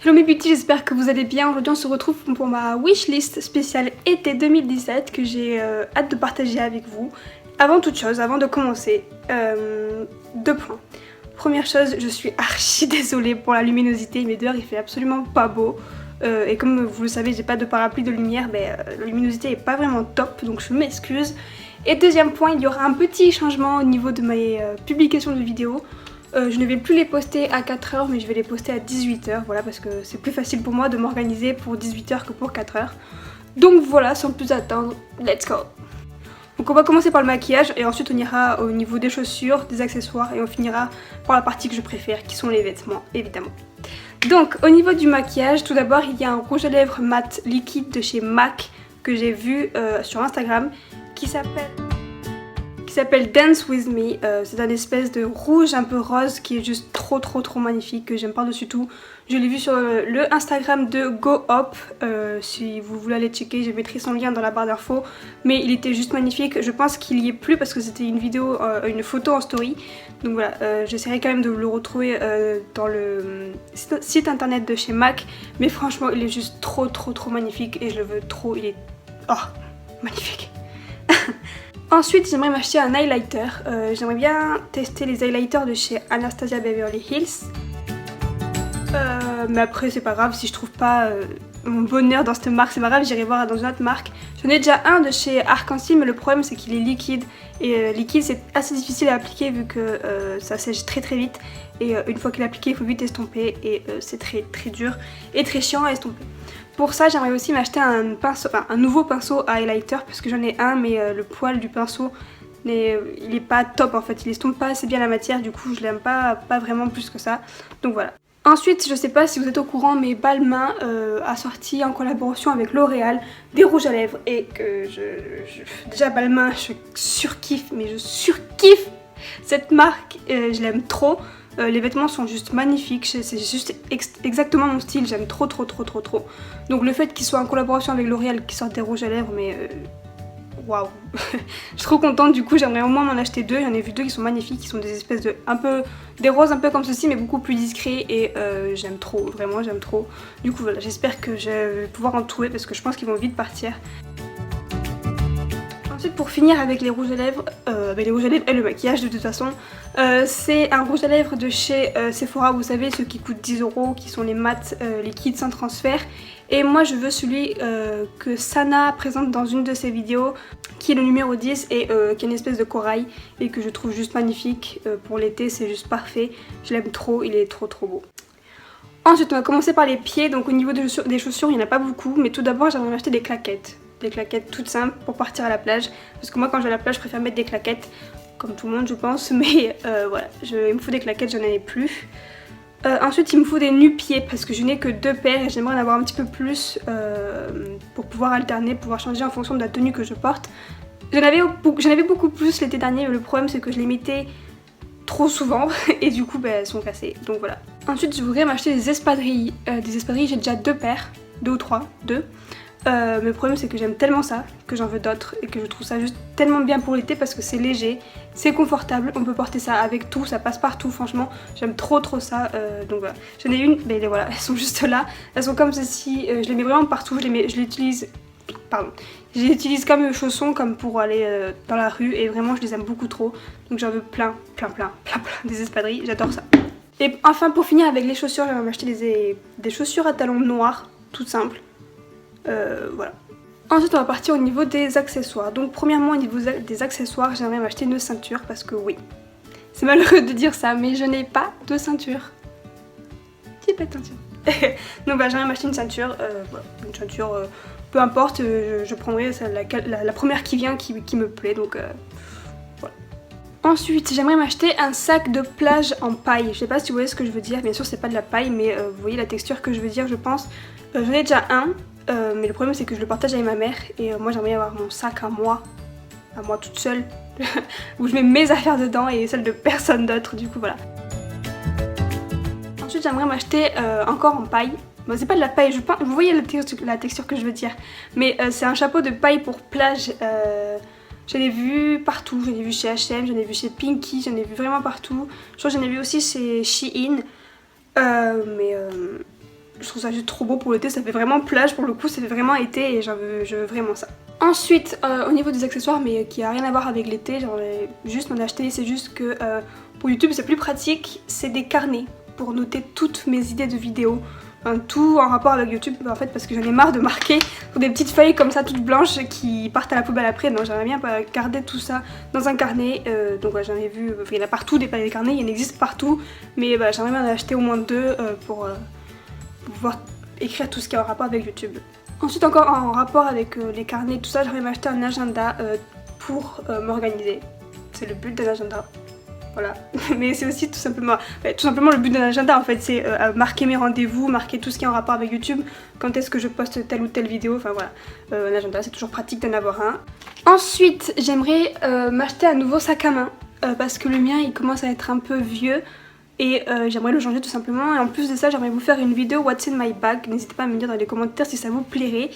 Hello mes beauty, j'espère que vous allez bien. Aujourd'hui on se retrouve pour ma wishlist spéciale été 2017 que j'ai hâte de partager avec vous. Avant toute chose, avant de commencer, 2 points. Première chose, je suis archi désolée pour la luminosité, mais dehors il fait absolument pas beau. Et comme vous le savez, j'ai pas de parapluie de lumière, mais la luminosité est pas vraiment top, donc je m'excuse. Et deuxième point, il y aura un petit changement au niveau de mes publications de vidéos. Je ne vais plus les poster à 4h mais je vais les poster à 18h, voilà, parce que c'est plus facile pour moi de m'organiser pour 18h que pour 4h. Donc voilà, sans plus attendre, let's go! Donc on va commencer par le maquillage et ensuite on ira au niveau des chaussures, des accessoires et on finira par la partie que je préfère qui sont les vêtements évidemment. Donc au niveau du maquillage, tout d'abord il y a un rouge à lèvres mat liquide de chez MAC que j'ai vu sur Instagram qui s'appelle Dance With Me. C'est un espèce de rouge un peu rose qui est juste trop magnifique, que j'aime par-dessus tout. Je l'ai vu sur le Instagram de Go Up, si vous voulez aller checker, je mettrai son lien dans la barre d'infos. Mais il était juste magnifique, je pense qu'il y est plus parce que c'était une vidéo, une photo en story. Donc voilà, j'essaierai quand même de le retrouver dans le site internet de chez MAC. Mais franchement il est juste trop magnifique et je le veux trop, il est... Oh, magnifique. Ensuite j'aimerais m'acheter un highlighter, j'aimerais bien tester les highlighters de chez Anastasia Beverly Hills. Mais après c'est pas grave, si je trouve pas mon bonheur dans cette marque, c'est pas grave, j'irai voir dans une autre marque. J'en ai déjà un de chez Arc-en-Ciel mais le problème c'est qu'il est liquide. Et liquide c'est assez difficile à appliquer vu que ça sèche très vite. Et une fois qu'il est appliqué il faut vite estomper et c'est très dur et très chiant à estomper. Pour ça j'aimerais aussi m'acheter un pinceau, enfin, un nouveau pinceau à highlighter parce que j'en ai un mais le poil du pinceau il est pas top en fait, il estompe pas assez bien la matière, du coup je l'aime pas vraiment plus que ça, donc voilà. Ensuite je sais pas si vous êtes au courant mais Balmain a sorti en collaboration avec L'Oréal des rouges à lèvres et que déjà Balmain je surkiffe, mais je surkiffe cette marque, je l'aime trop. Les vêtements sont juste magnifiques, c'est juste exactement mon style, j'aime trop. Donc le fait qu'ils soient en collaboration avec L'Oréal qui sortent des rouges à lèvres, mais waouh. Je suis trop contente, du coup j'aimerais au moins m'en acheter 2, j'en ai vu 2 qui sont magnifiques, qui sont des espèces de des roses un peu comme ceci mais beaucoup plus discrets et j'aime trop, vraiment j'aime trop. Du coup voilà, j'espère que je vais pouvoir en trouver parce que je pense qu'ils vont vite partir. Ensuite pour finir avec les rouges à lèvres, et le maquillage de toute façon, c'est un rouge à lèvres de chez Sephora, vous savez ceux qui coûtent 10 €, qui sont les mats liquides sans transfert. Et moi je veux celui que Sana présente dans une de ses vidéos, qui est le numéro 10 et qui est une espèce de corail et que je trouve juste magnifique pour l'été, c'est juste parfait, je l'aime trop, il est trop beau. Ensuite on va commencer par les pieds, donc au niveau des chaussures il n'y en a pas beaucoup, mais tout d'abord j'aimerais m'acheter des claquettes. Des claquettes toutes simples pour partir à la plage, parce que moi quand je vais à la plage je préfère mettre des claquettes, comme tout le monde je pense, mais voilà, il me faut des claquettes, j'en ai plus. Ensuite il me faut des nu-pieds parce que je n'ai que 2 paires et j'aimerais en avoir un petit peu plus pour pouvoir alterner, pouvoir changer en fonction de la tenue que je porte. J'en avais beaucoup plus l'été dernier, mais le problème c'est que je les mettais trop souvent et du coup elles sont cassées, donc voilà. Ensuite je voudrais m'acheter des espadrilles, j'ai déjà 2 paires, 2 ou 3, 2. Mais le problème c'est que j'aime tellement ça que j'en veux d'autres et que je trouve ça juste tellement bien pour l'été parce que c'est léger, c'est confortable, on peut porter ça avec tout, ça passe partout, franchement j'aime trop ça, donc voilà. J'en ai une, mais voilà, elles sont juste là, elles sont comme ceci, je les mets vraiment partout, je les utilise comme chaussons, comme pour aller dans la rue et vraiment je les aime beaucoup trop, donc j'en veux plein des espadrilles, j'adore ça. Et enfin pour finir avec les chaussures, j'aimerais m'acheter des chaussures à talons noirs, toutes simples. Voilà. Ensuite on va partir au niveau des accessoires. Donc premièrement au niveau des accessoires j'aimerais m'acheter une ceinture parce que oui, c'est malheureux de dire ça mais je n'ai pas de ceinture. J'ai pas de ceinture. Donc bah, j'aimerais m'acheter une ceinture, voilà, une ceinture peu importe, je prendrai la première qui vient qui me plaît, donc voilà. Ensuite j'aimerais m'acheter un sac de plage en paille. Je sais pas si vous voyez ce que je veux dire, bien sûr c'est pas de la paille mais vous voyez la texture que je veux dire je pense. J'en ai déjà un. Mais le problème c'est que je le partage avec ma mère et moi j'aimerais avoir mon sac à moi toute seule où je mets mes affaires dedans et celles de personne d'autre, du coup voilà. Ensuite j'aimerais m'acheter encore en paille, bon, c'est pas de la paille, vous voyez la texture que je veux dire, mais c'est un chapeau de paille pour plage, j'en ai vu partout, j'en ai vu chez H&M, j'en ai vu chez Pinky, j'en ai vu vraiment partout, je crois que j'en ai vu aussi chez Shein, mais Je trouve ça juste trop beau pour l'été, ça fait vraiment plage pour le coup, ça fait vraiment été et je veux vraiment ça. Ensuite, au niveau des accessoires, mais qui a rien à voir avec l'été, j'aimerais juste m'en acheter, c'est juste que pour YouTube c'est plus pratique, c'est des carnets pour noter toutes mes idées de vidéos. Enfin, tout en rapport avec YouTube en fait, parce que j'en ai marre de marquer sur des petites feuilles comme ça toutes blanches qui partent à la poubelle après. Donc j'aimerais bien garder tout ça dans un carnet. Donc ouais, j'en ai vu, il y en a partout des carnets, il y en existe partout, mais j'aimerais bien en acheter au moins 2 pour pouvoir écrire tout ce qui est en rapport avec YouTube. Ensuite, encore en rapport avec les carnets, tout ça, j'aimerais m'acheter un agenda pour m'organiser. C'est le but d'un agenda. Voilà, mais c'est aussi tout simplement le but d'un agenda en fait, c'est marquer mes rendez-vous, marquer tout ce qui est en rapport avec YouTube, quand est-ce que je poste telle ou telle vidéo, enfin voilà, un agenda c'est toujours pratique d'en avoir un. Ensuite j'aimerais m'acheter un nouveau sac à main, parce que le mien il commence à être un peu vieux et j'aimerais le changer tout simplement, et en plus de ça j'aimerais vous faire une vidéo What's in my bag, n'hésitez pas à me dire dans les commentaires si ça vous plairait.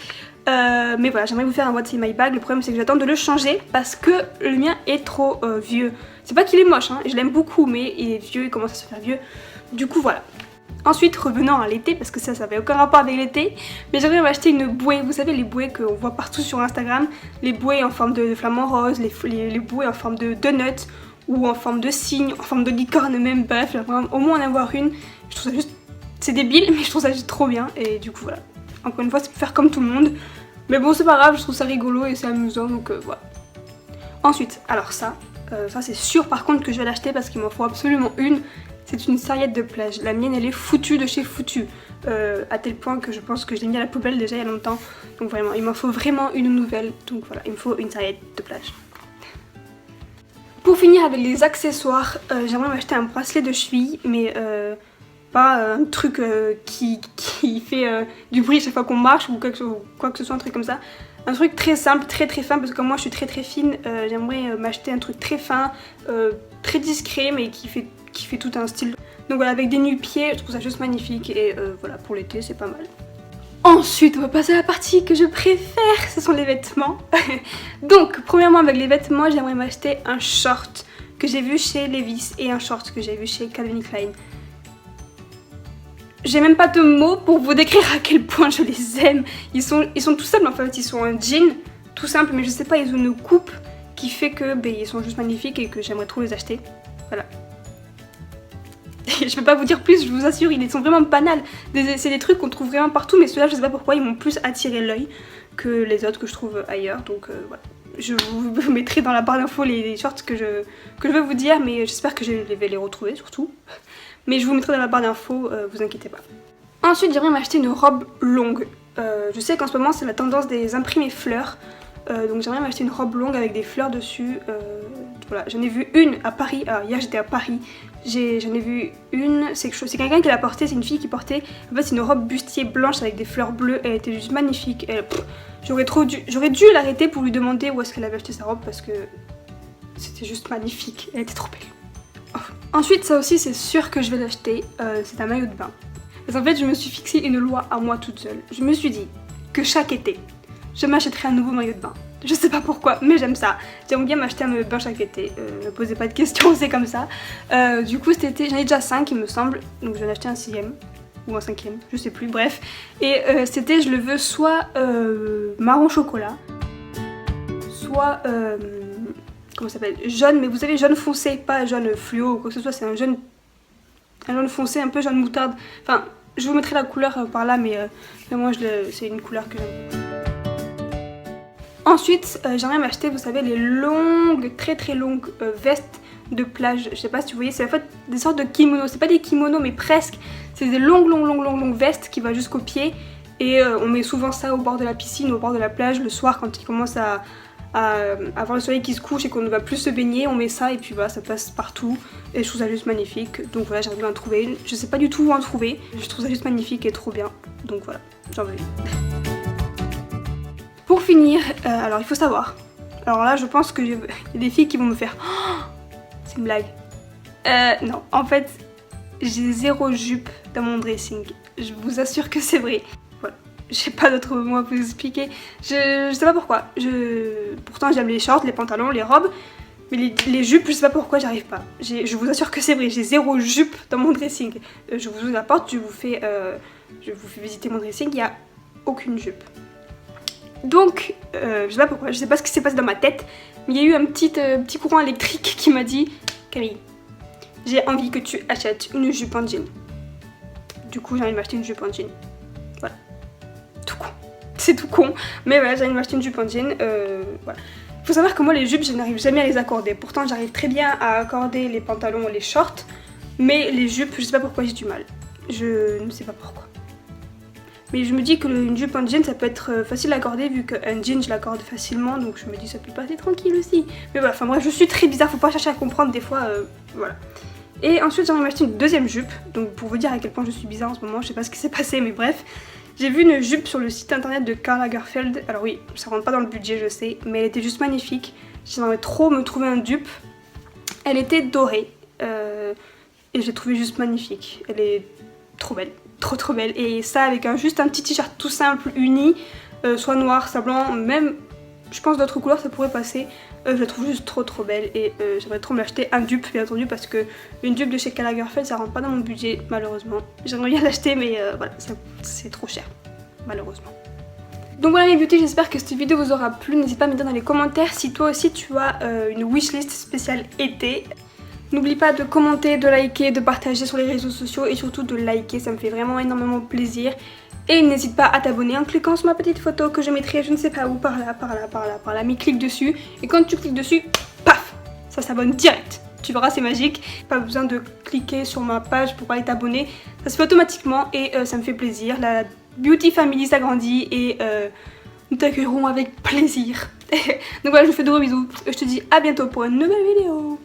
Mais voilà, j'aimerais vous faire un What's in my bag, le problème c'est que j'attends de le changer parce que le mien est trop vieux. C'est pas qu'il est moche, hein, je l'aime beaucoup, mais il est vieux, il commence à se faire vieux, du coup voilà. Ensuite, revenons à l'été, parce que ça n'avait aucun rapport avec l'été, mais j'aimerais m'acheter une bouée, vous savez les bouées qu'on voit partout sur Instagram, les bouées en forme de flamant rose, les bouées en forme de donut, ou en forme de cygne, en forme de licorne même, bref, j'aimerais au moins en avoir une. Je trouve ça juste, c'est débile, mais je trouve ça juste trop bien, et du coup voilà. Encore une fois, c'est pour faire comme tout le monde, mais bon c'est pas grave, je trouve ça rigolo et c'est amusant, donc voilà. Ensuite, alors ça c'est sûr par contre que je vais l'acheter parce qu'il m'en faut absolument une. C'est une serviette de plage. La mienne elle est foutue de chez Foutu. À tel point que je pense que je l'ai mis à la poubelle déjà il y a longtemps. Donc vraiment, il m'en faut vraiment une nouvelle. Donc voilà, il me faut une serviette de plage. Pour finir avec les accessoires, j'aimerais m'acheter un bracelet de cheville, mais pas un truc qui fait du bruit chaque fois qu'on marche ou quoi que ce soit, un truc comme ça. Un truc très simple, très fin, parce que comme moi je suis très fine, j'aimerais m'acheter un truc très fin, très discret, mais qui fait tout un style. Donc voilà, avec des nu-pieds, je trouve ça juste magnifique et voilà, pour l'été c'est pas mal. Ensuite, on va passer à la partie que je préfère, ce sont les vêtements. Donc, premièrement avec les vêtements, j'aimerais m'acheter un short que j'ai vu chez Levi's et un short que j'ai vu chez Calvin Klein. J'ai même pas de mots pour vous décrire à quel point je les aime. Ils sont tout simples en fait, ils sont un jean tout simple, mais je sais pas, ils ont une coupe qui fait que ils sont juste magnifiques et que j'aimerais trop les acheter. Voilà. Je peux pas vous dire plus, je vous assure, ils sont vraiment banals. C'est des trucs qu'on trouve vraiment partout, mais ceux-là je sais pas pourquoi ils m'ont plus attiré l'œil que les autres que je trouve ailleurs. Donc voilà. Je vous mettrai dans la barre d'infos les shorts que je veux vous dire, mais j'espère que je vais les retrouver surtout. Mais je vous mettrai dans la barre d'infos, vous inquiétez pas. Ensuite, j'aimerais m'acheter une robe longue. Je sais qu'en ce moment, c'est la tendance des imprimés fleurs. Donc j'aimerais m'acheter une robe longue avec des fleurs dessus. Voilà, j'en ai vu une à Paris. Alors hier, j'étais à Paris. J'en ai vu une. C'est quelqu'un qui l'a portée, c'est une fille qui portait. En fait, c'est une robe bustier blanche avec des fleurs bleues. Elle était juste magnifique. J'aurais dû l'arrêter pour lui demander où est-ce qu'elle avait acheté sa robe parce que c'était juste magnifique. Elle était trop belle. Ensuite, ça aussi c'est sûr que je vais l'acheter, c'est un maillot de bain. Parce qu'en fait je me suis fixé une loi à moi toute seule. Je me suis dit que chaque été, je m'achèterai un nouveau maillot de bain. Je sais pas pourquoi, mais j'aime ça. J'aime bien m'acheter un maillot de bain chaque été, ne posez pas de questions, c'est comme ça. Du coup cet été, j'en ai déjà 5 il me semble, donc je vais en acheter un 6ème. Ou un 5ème, je sais plus, bref. Et cet été je le veux soit marron chocolat, soit... comment ça s'appelle, jaune, mais vous savez jaune foncé, pas jaune fluo ou quoi que ce soit, c'est un jaune foncé, un peu jaune moutarde. Enfin, je vous mettrai la couleur par là, mais moi c'est une couleur que j'aime. Ensuite, j'aimerais m'acheter, vous savez, les longues, très longues vestes de plage. Je sais pas si vous voyez, c'est en fait des sortes de kimonos. C'est pas des kimonos, mais presque. C'est des longues vestes qui vont jusqu'aux pieds. Et on met souvent ça au bord de la piscine, au bord de la plage, le soir quand il commence à avoir le soleil qui se couche et qu'on ne va plus se baigner, on met ça et puis voilà, ça passe partout et je trouve ça juste magnifique. Donc voilà, j'arrive à en trouver une. Je sais pas du tout où en trouver, je trouve ça juste magnifique et trop bien. Donc voilà, j'en veux une. Pour finir, alors il faut savoir. Alors là, je pense qu'il y a des filles qui vont me faire oh, c'est une blague. Non, en fait, j'ai 0 jupe dans mon dressing. Je vous assure que c'est vrai. J'ai pas d'autres mots à vous expliquer. Je sais pas pourquoi. Pourtant j'aime les shorts, les pantalons, les robes. Mais les jupes, je sais pas pourquoi j'arrive pas. Je vous assure que c'est vrai, j'ai 0 jupe dans mon dressing. Je vous apporte, je vous fais je vous fais visiter mon dressing, il n'y a aucune jupe. Donc, je sais pas pourquoi, je sais pas ce qui s'est passé dans ma tête, mais il y a eu un petit courant électrique qui m'a dit « Camille, j'ai envie que tu achètes une jupe en jean. » Du coup, j'ai envie de m'acheter une jupe en jean. Voilà. Tout con. C'est tout con, mais voilà, j'ai envie de m'acheter une jupe en jean. Voilà. Faut savoir que moi, les jupes, je n'arrive jamais à les accorder. Pourtant, j'arrive très bien à accorder les pantalons et les shorts, mais les jupes, je sais pas pourquoi j'ai du mal. Je ne sais pas pourquoi. Mais je me dis qu'une jupe en jean ça peut être facile à accorder vu qu'un jean je l'accorde facilement, donc je me dis ça peut passer tranquille aussi. Mais voilà, enfin bref, je suis très bizarre, faut pas chercher à comprendre des fois, voilà. Et ensuite j'ai envie de m'acheter une deuxième jupe, donc pour vous dire à quel point je suis bizarre en ce moment, je sais pas ce qui s'est passé mais bref. J'ai vu une jupe sur le site internet de Karl Lagerfeld, alors oui, ça rentre pas dans le budget je sais, mais elle était juste magnifique. J'aimerais trop me trouver un dupe. Elle était dorée, et je l'ai trouvée juste magnifique, elle est trop belle. Trop belle, et ça avec juste un petit t-shirt tout simple uni, soit noir, soit blanc, même je pense d'autres couleurs ça pourrait passer. Je la trouve juste trop belle et j'aimerais trop me l'acheter. Un dupe bien entendu parce que une dupe de chez Karl Lagerfeld ça rentre pas dans mon budget malheureusement. J'aimerais bien l'acheter mais voilà, c'est trop cher malheureusement. Donc voilà mes beautés, j'espère que cette vidéo vous aura plu. N'hésite pas à me dire dans les commentaires si toi aussi tu as une wishlist spéciale été. N'oublie pas de commenter, de liker, de partager sur les réseaux sociaux et surtout de liker, ça me fait vraiment énormément plaisir. Et n'hésite pas à t'abonner en cliquant sur ma petite photo que je mettrai je ne sais pas où, par là, mais clique dessus. Et quand tu cliques dessus, paf, ça s'abonne direct. Tu verras, c'est magique, pas besoin de cliquer sur ma page pour aller t'abonner. Ça se fait automatiquement et ça me fait plaisir. La Beauty Family s'agrandit et nous t'accueillerons avec plaisir. Donc voilà, je vous fais de gros bisous. Je te dis à bientôt pour une nouvelle vidéo.